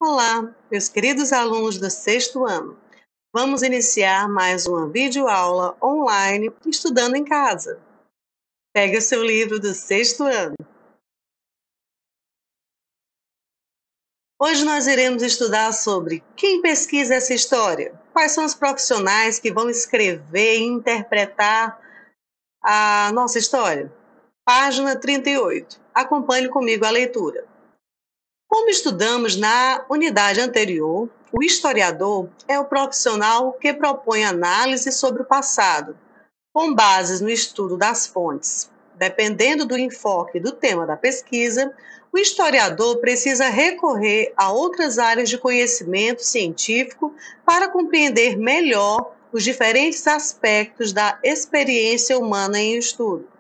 Olá, meus queridos alunos do sexto ano. Vamos iniciar mais uma videoaula online estudando em casa. Pegue o seu livro do sexto ano. Hoje nós iremos estudar sobre quem pesquisa essa história, quais são os profissionais que vão escrever e interpretar a nossa história. Página 38. Acompanhe comigo a leitura. Como estudamos na unidade anterior, o historiador é o profissional que propõe análise sobre o passado, com bases no estudo das fontes. Dependendo do enfoque do tema da pesquisa, o historiador precisa recorrer a outras áreas de conhecimento científico para compreender melhor os diferentes aspectos da experiência humana em estudo.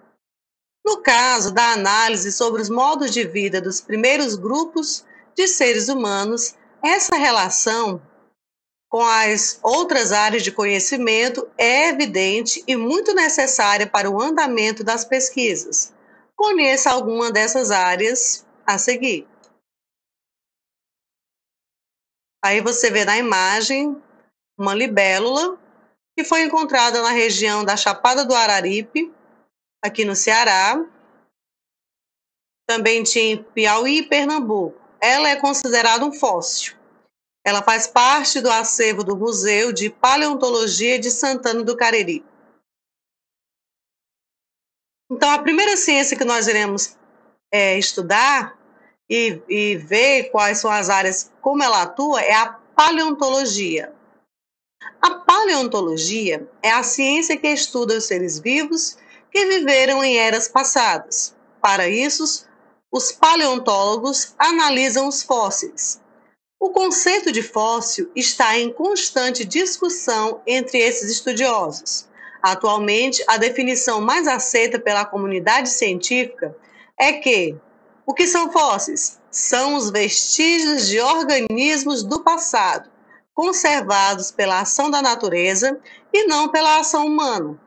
No caso da análise sobre os modos de vida dos primeiros grupos de seres humanos, essa relação com as outras áreas de conhecimento é evidente e muito necessária para o andamento das pesquisas. Conheça alguma dessas áreas a seguir. Aí você vê na imagem uma libélula que foi encontrada na região da Chapada do Araripe, aqui no Ceará. Também tinha em Piauí e Pernambuco. Ela é considerada um fóssil. Ela faz parte do acervo do Museu de Paleontologia de Santana do Cariri. Então, a primeira ciência que nós iremos estudar e ver quais são as áreas, como ela atua, é a paleontologia. A paleontologia é a ciência que estuda os seres vivos que viveram em eras passadas. Para isso, os paleontólogos analisam os fósseis. O conceito de fóssil está em constante discussão entre esses estudiosos. Atualmente, a definição mais aceita pela comunidade científica é que o que são fósseis? São os vestígios de organismos do passado, conservados pela ação da natureza e não pela ação humana.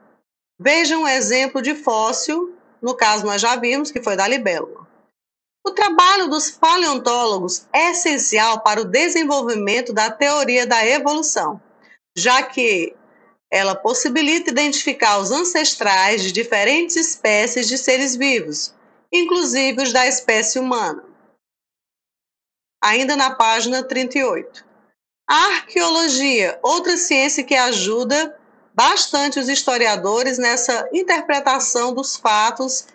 Veja um exemplo de fóssil, no caso nós já vimos que foi da libélula. O trabalho dos paleontólogos é essencial para o desenvolvimento da teoria da evolução, já que ela possibilita identificar os ancestrais de diferentes espécies de seres vivos, inclusive os da espécie humana. Ainda na página 38. A arqueologia, outra ciência que ajuda bastante os historiadores nessa interpretação dos fatos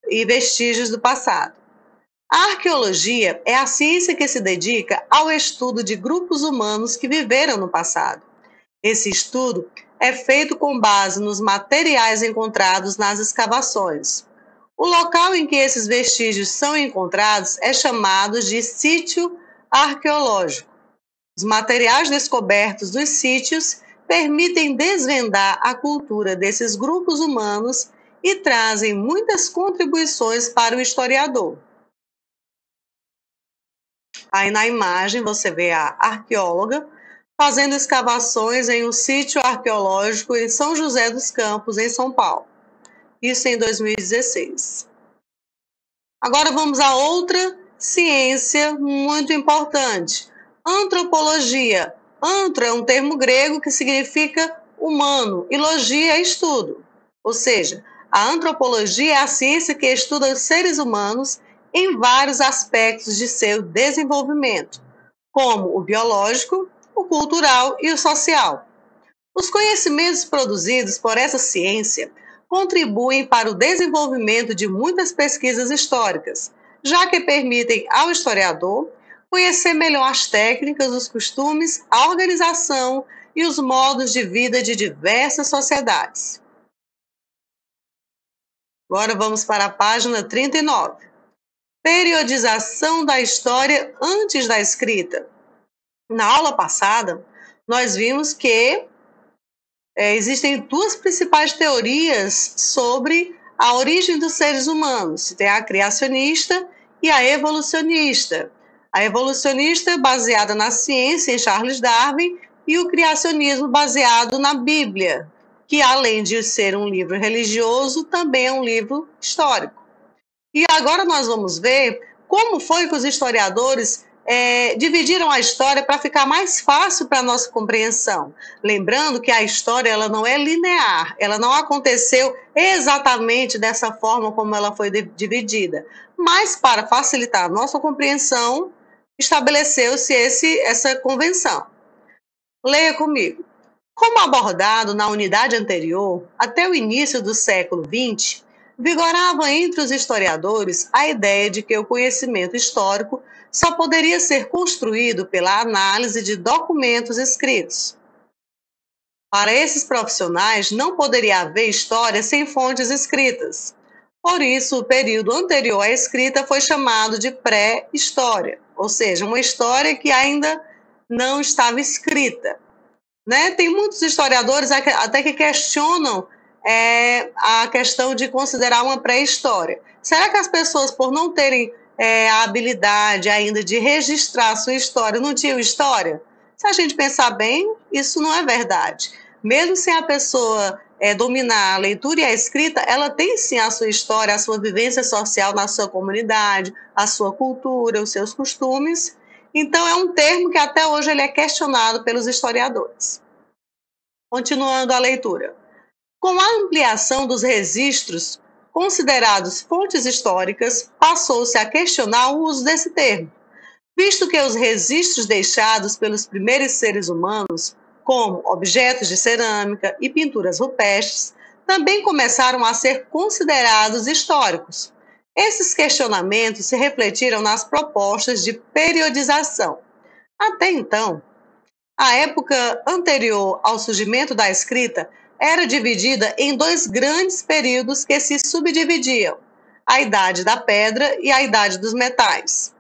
e vestígios do passado. A arqueologia é a ciência que se dedica ao estudo de grupos humanos que viveram no passado. Esse estudo é feito com base nos materiais encontrados nas escavações. O local em que esses vestígios são encontrados é chamado de sítio arqueológico. Os materiais descobertos dos sítios permitem desvendar a cultura desses grupos humanos e trazem muitas contribuições para o historiador. Aí na imagem você vê a arqueóloga fazendo escavações em um sítio arqueológico em São José dos Campos, em São Paulo. Isso em 2016. Agora vamos a outra ciência muito importante. Antropologia. Antro é um termo grego que significa humano e logia é estudo. Ou seja, a antropologia é a ciência que estuda os seres humanos em vários aspectos de seu desenvolvimento, como o biológico, o cultural e o social. Os conhecimentos produzidos por essa ciência contribuem para o desenvolvimento de muitas pesquisas históricas, já que permitem ao historiador conhecer melhor as técnicas, os costumes, a organização e os modos de vida de diversas sociedades. Agora vamos para a página 39. Periodização da história antes da escrita. Na aula passada, nós vimos que existem duas principais teorias sobre a origem dos seres humanos. Tem a criacionista e a evolucionista. A evolucionista baseada na ciência, em Charles Darwin, e o criacionismo baseado na Bíblia, que além de ser um livro religioso, também é um livro histórico. E agora nós vamos ver como foi que os historiadores dividiram a história para ficar mais fácil para a nossa compreensão. Lembrando que a história ela não é linear, ela não aconteceu exatamente dessa forma como ela foi dividida. Mas, para facilitar a nossa compreensão, estabeleceu-se essa convenção. Leia comigo. Como abordado na unidade anterior, até o início do século XX, vigorava entre os historiadores a ideia de que o conhecimento histórico só poderia ser construído pela análise de documentos escritos. Para esses profissionais, não poderia haver história sem fontes escritas. Por isso, o período anterior à escrita foi chamado de pré-história, ou seja, uma história que ainda não estava escrita. Né? Tem muitos historiadores até que questionam a questão de considerar uma pré-história. Será que as pessoas, por não terem a habilidade ainda de registrar a sua história, não tinham história? Se a gente pensar bem, isso não é verdade. Mesmo sem a pessoa dominar a leitura e a escrita, ela tem sim a sua história, a sua vivência social na sua comunidade, a sua cultura, os seus costumes. Então, é um termo que até hoje ele é questionado pelos historiadores. Continuando a leitura. Com a ampliação dos registros considerados fontes históricas, passou-se a questionar o uso desse termo, visto que os registros deixados pelos primeiros seres humanos, como objetos de cerâmica e pinturas rupestres, também começaram a ser considerados históricos. Esses questionamentos se refletiram nas propostas de periodização. Até então, a época anterior ao surgimento da escrita era dividida em dois grandes períodos que se subdividiam: a Idade da Pedra e a Idade dos Metais.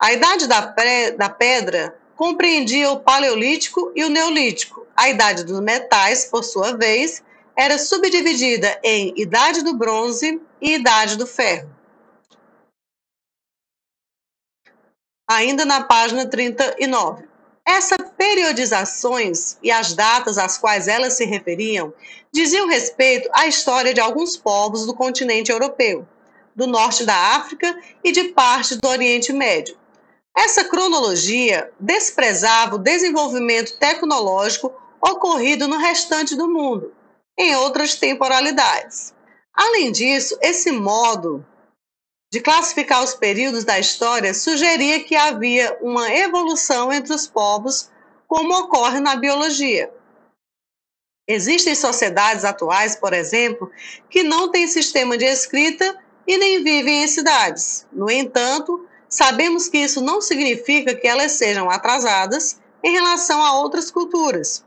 A Idade da Pedra compreendia o Paleolítico e o Neolítico. A Idade dos Metais, por sua vez, era subdividida em Idade do Bronze e Idade do Ferro. Ainda na página 39. Essas periodizações e as datas às quais elas se referiam diziam respeito à história de alguns povos do continente europeu, do norte da África e de parte do Oriente Médio. Essa cronologia desprezava o desenvolvimento tecnológico ocorrido no restante do mundo, em outras temporalidades. Além disso, esse modo de classificar os períodos da história sugeria que havia uma evolução entre os povos, como ocorre na biologia. Existem sociedades atuais, por exemplo, que não têm sistema de escrita e nem vivem em cidades. No entanto, sabemos que isso não significa que elas sejam atrasadas em relação a outras culturas,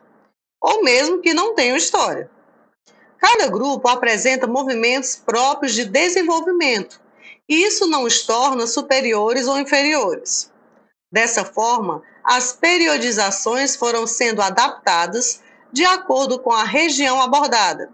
ou mesmo que não tenham história. Cada grupo apresenta movimentos próprios de desenvolvimento, e isso não os torna superiores ou inferiores. Dessa forma, as periodizações foram sendo adaptadas de acordo com a região abordada,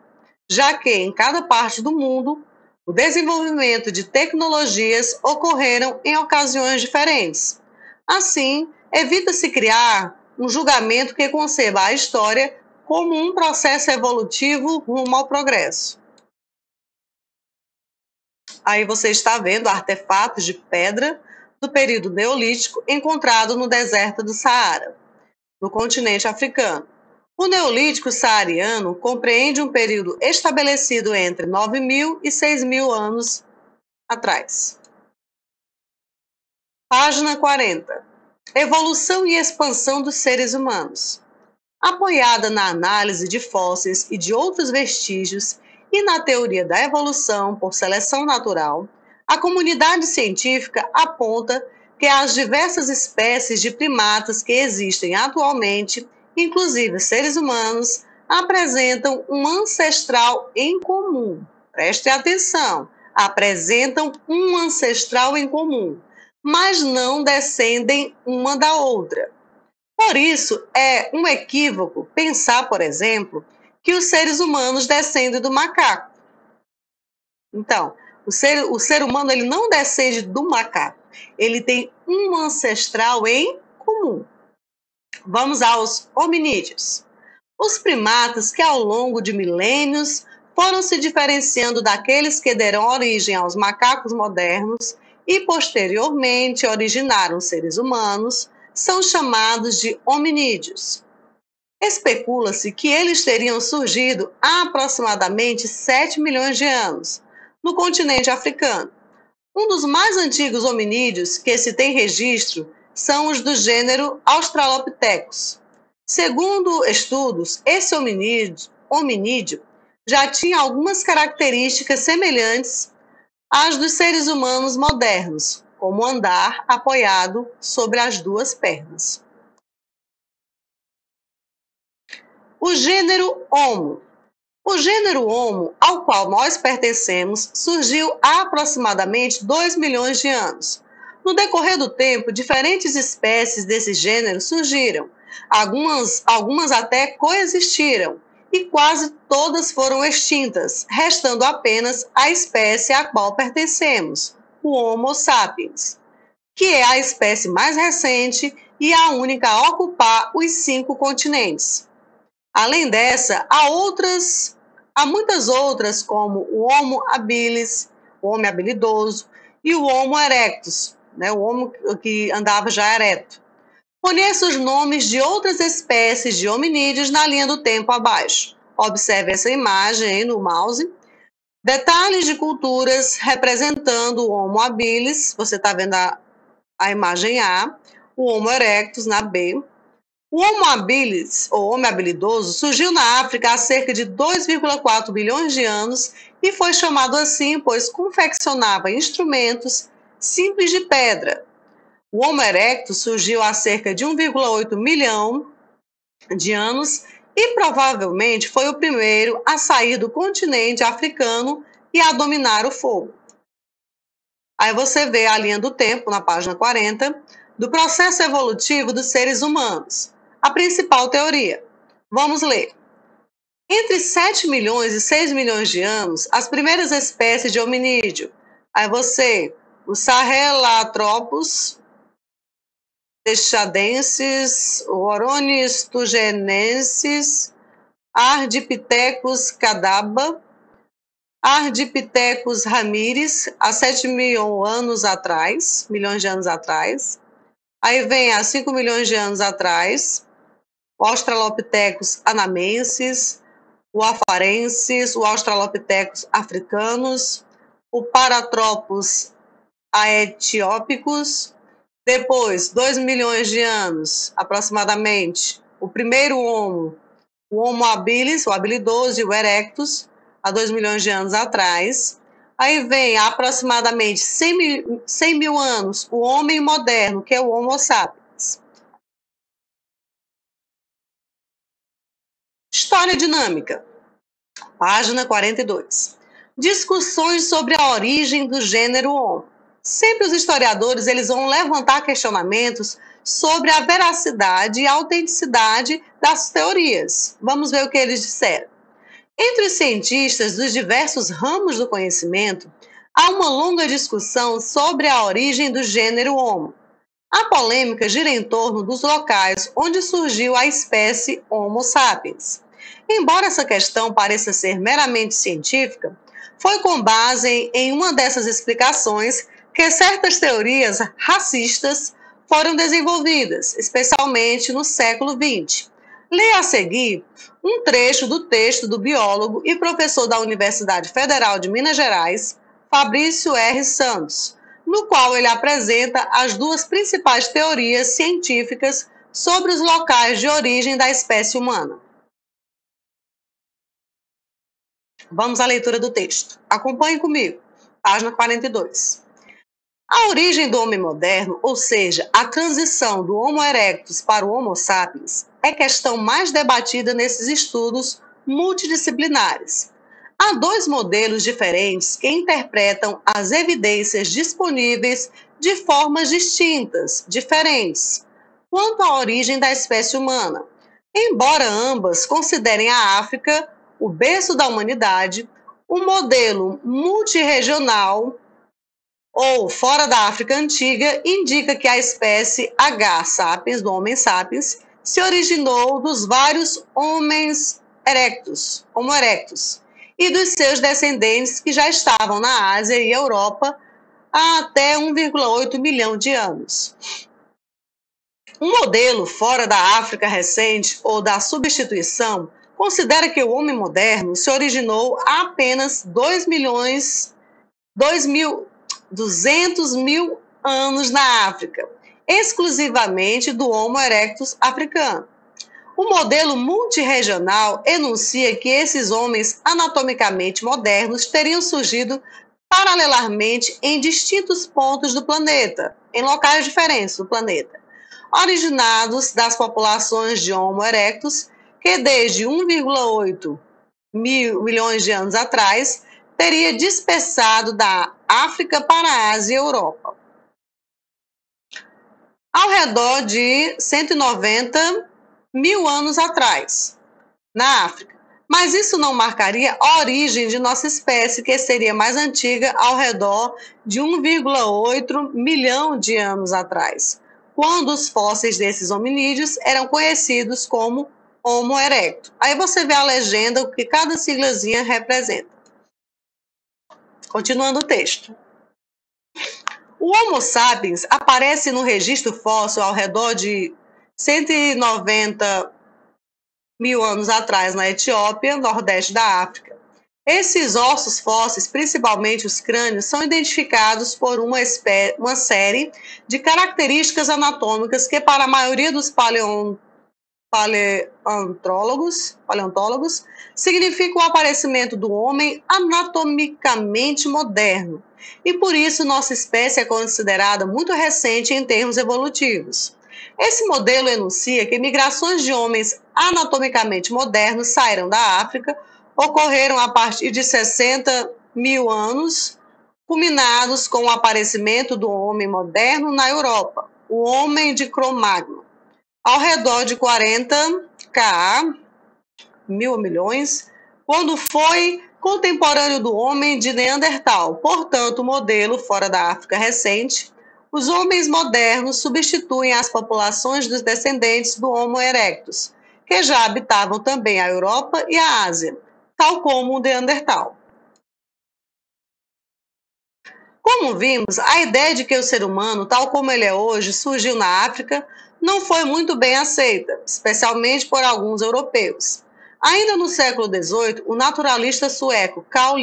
já que em cada parte do mundo o desenvolvimento de tecnologias ocorreram em ocasiões diferentes. Assim, evita-se criar um julgamento que conceba a história como um processo evolutivo rumo ao progresso. Aí você está vendo artefatos de pedra do período neolítico encontrado no deserto do Saara, no continente africano. O neolítico saariano compreende um período estabelecido entre 9.000 e 6.000 anos atrás. Página 40. Evolução e expansão dos seres humanos. Apoiada na análise de fósseis e de outros vestígios e na teoria da evolução por seleção natural, a comunidade científica aponta que as diversas espécies de primatas que existem atualmente, inclusive seres humanos, apresentam um ancestral em comum. Preste atenção, apresentam um ancestral em comum, mas não descendem uma da outra. Por isso, é um equívoco pensar, por exemplo, que os seres humanos descendem do macaco. Então, o ser humano ele não descende do macaco, ele tem um ancestral em comum. Vamos aos hominídeos. Os primatas que ao longo de milênios foram se diferenciando daqueles que deram origem aos macacos modernos e posteriormente originaram seres humanos são chamados de hominídeos. Especula-se que eles teriam surgido há aproximadamente 7 milhões de anos, no continente africano. Um dos mais antigos hominídeos que se tem registro são os do gênero Australopithecus. Segundo estudos, esse hominídeo já tinha algumas características semelhantes às dos seres humanos modernos, como andar apoiado sobre as duas pernas. O gênero Homo. O gênero Homo, ao qual nós pertencemos, surgiu há aproximadamente 2 milhões de anos. No decorrer do tempo, diferentes espécies desse gênero surgiram. Algumas até coexistiram, e quase todas foram extintas, restando apenas a espécie à qual pertencemos, o Homo sapiens, que é a espécie mais recente e a única a ocupar os 5 continentes. Além dessa, há muitas outras, como o Homo habilis, o homem habilidoso, e o Homo erectus, o homem que andava já ereto. Conheça os nomes de outras espécies de hominídeos na linha do tempo abaixo. Observe essa imagem aí no mouse. Detalhes de culturas representando o Homo habilis, você está vendo a imagem A, o Homo erectus na B. O Homo habilis, ou homem habilidoso, surgiu na África há cerca de 2,4 bilhões de anos e foi chamado assim pois confeccionava instrumentos simples de pedra. O Homo erectus surgiu há cerca de 1,8 milhão de anos e provavelmente foi o primeiro a sair do continente africano e a dominar o fogo. Aí você vê a linha do tempo, na página 40, do processo evolutivo dos seres humanos. A principal teoria. Vamos ler. Entre 7 milhões e 6 milhões de anos, as primeiras espécies de hominídeo. Aí você, os Sahelanthropus texadensis, o Oronistugenensis, Ardipithecus cadaba, Ardipithecus ramires, há 7 milhões de anos atrás. Aí vem há 5 milhões de anos atrás, o Australopithecus anamensis, o afarensis, o Australopithecus africanus, o Paranthropus aethiopicus. Depois, 2 milhões de anos, aproximadamente, o primeiro Homo, o Homo habilis, o habilidoso e o erectus, há 2 milhões de anos atrás. Aí vem, há aproximadamente 100 mil anos, o homem moderno, que é o Homo sapiens. História dinâmica, página 42. Discussões sobre a origem do gênero Homo. Sempre os historiadores eles vão levantar questionamentos sobre a veracidade e a autenticidade das teorias. Vamos ver o que eles disseram. Entre os cientistas dos diversos ramos do conhecimento, há uma longa discussão sobre a origem do gênero Homo. A polêmica gira em torno dos locais onde surgiu a espécie Homo sapiens. Embora essa questão pareça ser meramente científica, foi com base em uma dessas explicações que certas teorias racistas foram desenvolvidas, especialmente no século XX. Leia a seguir um trecho do texto do biólogo e professor da Universidade Federal de Minas Gerais, Fabrício R. Santos, no qual ele apresenta as duas principais teorias científicas sobre os locais de origem da espécie humana. Vamos à leitura do texto. Acompanhe comigo. Página 42. A origem do homem moderno, ou seja, a transição do Homo erectus para o Homo sapiens, é questão mais debatida nesses estudos multidisciplinares. Há 2 modelos diferentes que interpretam as evidências disponíveis de formas distintas, diferentes, quanto à origem da espécie humana. Embora ambas considerem a África o berço da humanidade, o modelo multirregional ou fora da África Antiga indica que a espécie H. sapiens, do Homem sapiens, se originou dos vários homens erectus, Homo erectus, e dos seus descendentes que já estavam na Ásia e Europa há até 1,8 milhão de anos. Um modelo fora da África recente ou da substituição considera que o homem moderno se originou há apenas 200 mil anos na África, exclusivamente do Homo erectus africano. O modelo multirregional enuncia que esses homens anatomicamente modernos teriam surgido paralelamente em distintos pontos do planeta, em locais diferentes do planeta, originados das populações de Homo erectus, que desde 1,8 milhões de anos atrás teria dispersado da África para a Ásia e Europa. Ao redor de 190 mil anos atrás, na África. Mas isso não marcaria a origem de nossa espécie, que seria mais antiga, ao redor de 1,8 milhão de anos atrás, quando os fósseis desses hominídeos eram conhecidos como Homo erectus. Aí você vê a legenda, o que cada siglazinha representa. Continuando o texto. O Homo sapiens aparece no registro fóssil ao redor de 190 mil anos atrás na Etiópia, nordeste da África. Esses ossos fósseis, principalmente os crânios, são identificados por uma série de características anatômicas que, para a maioria dos paleontólogos, significam o aparecimento do homem anatomicamente moderno. E por isso nossa espécie é considerada muito recente em termos evolutivos. Esse modelo enuncia que migrações de homens anatomicamente modernos saíram da África, ocorreram a partir de 60 mil anos, culminados com o aparecimento do homem moderno na Europa, o homem de Cro-Magnon, ao redor de 40 mil milhões, quando foi contemporâneo do homem de Neandertal, portanto, modelo fora da África recente. Os homens modernos substituem as populações dos descendentes do Homo erectus, que já habitavam também a Europa e a Ásia, tal como o Neandertal. Como vimos, a ideia de que o ser humano, tal como ele é hoje, surgiu na África, não foi muito bem aceita, especialmente por alguns europeus. Ainda no século XVIII, o naturalista sueco Carl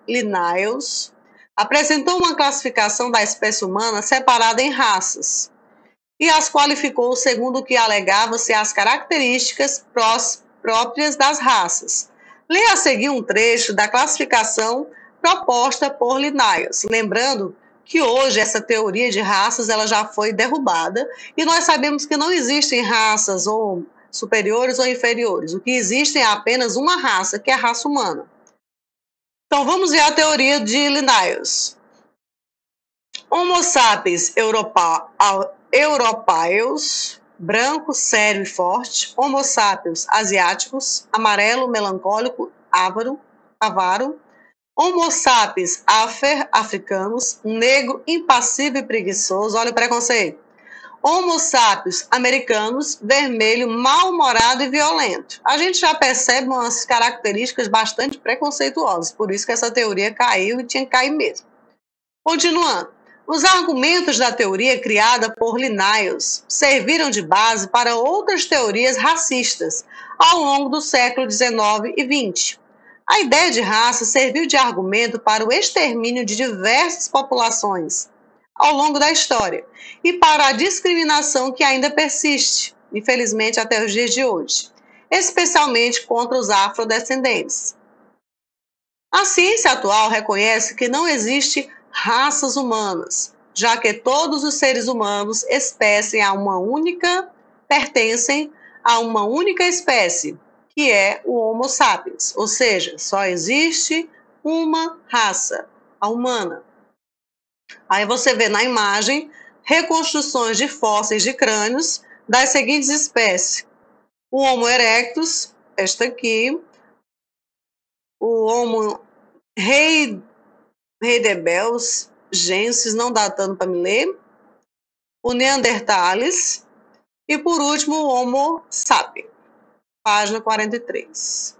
Linnaeus apresentou uma classificação da espécie humana separada em raças e as qualificou segundo o que alegava ser as características próprias das raças. Leia a seguir um trecho da classificação proposta por Linnaeus, lembrando que hoje essa teoria de raças ela já foi derrubada e nós sabemos que não existem raças ou superiores ou inferiores. O que existe é apenas uma raça, que é a raça humana. Então vamos ver a teoria de Linnaeus. Homo sapiens europaeus, branco, sério e forte. Homo sapiens asiáticos, amarelo, melancólico, avaro. Homo sapiens africanos, negro, impassível e preguiçoso. Olha o preconceito. Homo sapiens americanos, vermelho, mal-humorado e violento. A gente já percebe umas características bastante preconceituosas, por isso que essa teoria caiu e tinha que cair mesmo. Continuando. Os argumentos da teoria criada por Linnaeus serviram de base para outras teorias racistas ao longo do século XIX e XX. A ideia de raça serviu de argumento para o extermínio de diversas populações ao longo da história e para a discriminação que ainda persiste, infelizmente até os dias de hoje, especialmente contra os afrodescendentes. A ciência atual reconhece que não existe raças humanas, já que todos os seres humanos pertencem a uma única espécie, que é o Homo sapiens, ou seja, só existe uma raça, a humana. Aí você vê na imagem reconstruções de fósseis de crânios das seguintes espécies: o Homo erectus, esta aqui, o Homo heidelbergensis, não dá tanto para me ler, o Neanderthalis e, por último, o Homo sapiens, página 43.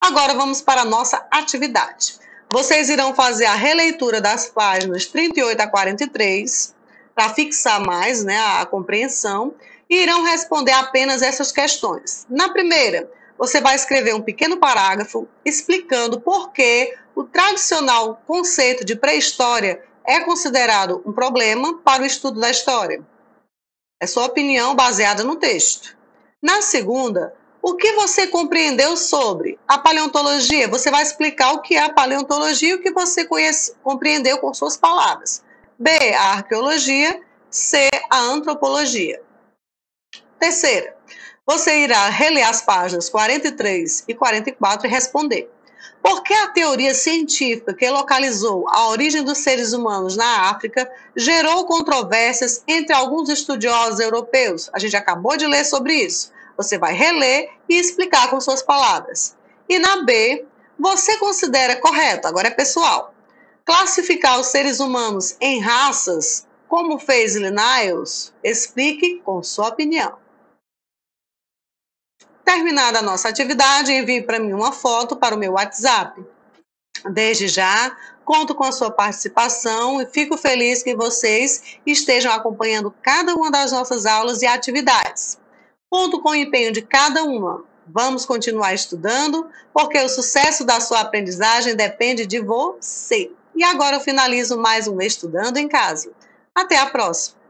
Agora vamos para a nossa atividade. Vocês irão fazer a releitura das páginas 38 a 43, para fixar mais, né, a compreensão, e irão responder apenas essas questões. Na primeira, você vai escrever um pequeno parágrafo explicando por que o tradicional conceito de pré-história é considerado um problema para o estudo da história. É sua opinião baseada no texto. Na segunda, o que você compreendeu sobre a paleontologia? Você vai explicar o que é a paleontologia e o que você compreendeu com suas palavras. B, a arqueologia. C, a antropologia. Terceira, você irá reler as páginas 43 e 44 e responder. Por que a teoria científica que localizou a origem dos seres humanos na África gerou controvérsias entre alguns estudiosos europeus? A gente acabou de ler sobre isso. Você vai reler e explicar com suas palavras. E na B, você considera correto, agora é pessoal, classificar os seres humanos em raças, como fez Linnaeus? Explique com sua opinião. Terminada a nossa atividade, envie para mim uma foto para o meu WhatsApp. Desde já, conto com a sua participação e fico feliz que vocês estejam acompanhando cada uma das nossas aulas e atividades. Conto com o empenho de cada uma. Vamos continuar estudando, porque o sucesso da sua aprendizagem depende de você. E agora eu finalizo mais um Estudando em Casa. Até a próxima!